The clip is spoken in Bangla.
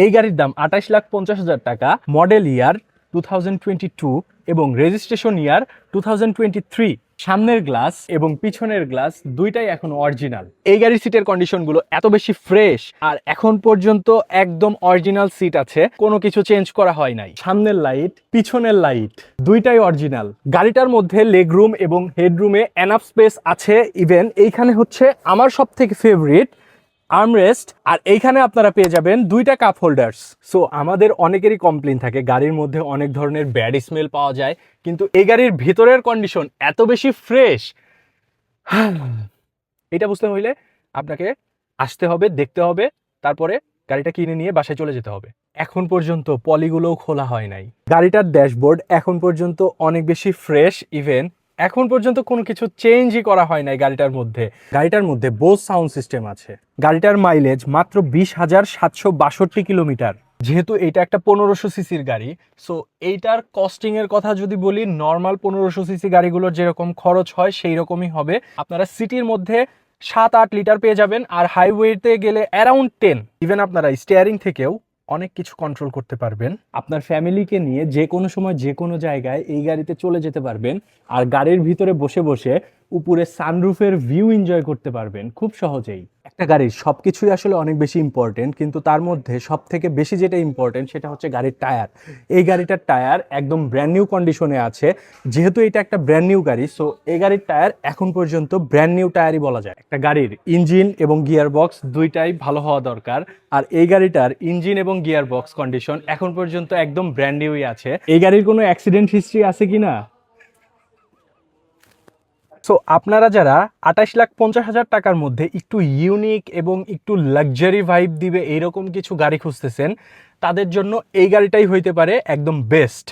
এই গাড়ির দাম 28,50,000 টাকা, মডেল ইয়ার 2022 এবং রেজিস্ট্রেশন ইয়ার 2023। সামনের গ্লাস এবং পিছনের গ্লাস দুইটাই এখন অরিজিনাল। এই গাড়ির সিটের কন্ডিশনগুলো এত বেশি ফ্রেশ, আর এখন পর্যন্ত একদম অরিজিনাল সিট আছে, কোনো কিছু চেঞ্জ করা হয় নাই। সামনের লাইট, পিছনের লাইট দুইটাই অরিজিনাল। গাড়িটার মধ্যে লেগ রুম এবং হেডরুমে এনাফ স্পেস আছে। ইভেন এইখানে হচ্ছে আমার সব থেকে ফেভারিট আর্মরেস্ট, আর এইখানে আপনারা পেয়ে যাবেন দুইটা কাপ হোল্ডার্স। সো আমাদের অনেকেরই কমপ্লেইন থাকে গাড়ির মধ্যে অনেক ধরনের ব্যাড স্মেল পাওয়া যায়, কিন্তু এই গাড়ির ভিতরের কন্ডিশন এত বেশি ফ্রেশ। এটা বুঝতে হইলে আপনাকে আসতে হবে, দেখতে হবে, তারপরে গাড়িটা কিনে নিয়ে বাসায় চলে যেতে হবে। এখন পর্যন্ত পলিগুলোও খোলা হয় নাই। গাড়িটার ড্যাশবোর্ড এখন পর্যন্ত অনেক বেশি ফ্রেশ। ইভেন এখন পর্যন্ত কোনো কিছু চেঞ্জই করা হয় নাই গাড়িটার মধ্যে। গাড়িটার মধ্যে বোস সাউন্ড সিস্টেম আছে। গাড়িটার মাইলেজ মাত্র 20,762 কিলোমিটার। যেহেতু এটা একটা 1500 সিসির গাড়ি, সো এইটার কস্টিং এর কথা যদি বলি, নর্মাল 1500 সিসি গাড়িগুলোর যেরকম খরচ হয় সেই রকমই হবে। আপনারা সিটির মধ্যে 7-8 লিটার পেয়ে যাবেন, আর হাইওয়েতে গেলে অ্যারাউন্ড 10। ইভেন আপনারা স্টিয়ারিং থেকেও অনেক কিছু কন্ট্রোল করতে পারবেন। আপনার ফ্যামিলিকে নিয়ে যে কোনো সময় যে কোনো জায়গায় এই গাড়িতে চলে যেতে পারবেন, আর গাড়ির ভিতরে বসে বসে উপরে সানরুফের ভিউ এনজয় করতে পারবেন খুব সহজেই। একটা গাড়ির সবকিছুই আসলে অনেক বেশি ইম্পর্টেন্ট, কিন্তু তার মধ্যে সব থেকে বেশি যেটা ইম্পর্টেন্ট সেটা হচ্ছে গাড়ির টায়ার। এই গাড়িটার টায়ার একদম ব্র্যান্ড নিউ কন্ডিশনে আছে। যেহেতু এটা একটা ব্র্যান্ড নিউ গাড়ি, সো এই গাড়ির টায়ার এখন পর্যন্ত ব্র্যান্ড নিউ টায়ারই বলা যায়। একটা গাড়ির ইঞ্জিন এবং গিয়ার বক্স দুইটাই ভালো হওয়া দরকার, আর এই গাড়িটার ইঞ্জিন এবং গিয়ার বক্স কন্ডিশন এখন পর্যন্ত একদম ব্র্যান্ড নিউই আছে। এই গাড়ির কোনো অ্যাক্সিডেন্ট হিস্ট্রি আছে কিনা। সো আপনারা যারা 28,50,000 টাকার মধ্যে একটু ইউনিক এবং একটু লাক্সারি ভাইব দিবে এইরকম কিছু গাড়ি খুঁজতেছেন, তাদের জন্য এই গাড়িটাই হইতে পারে একদম বেস্ট।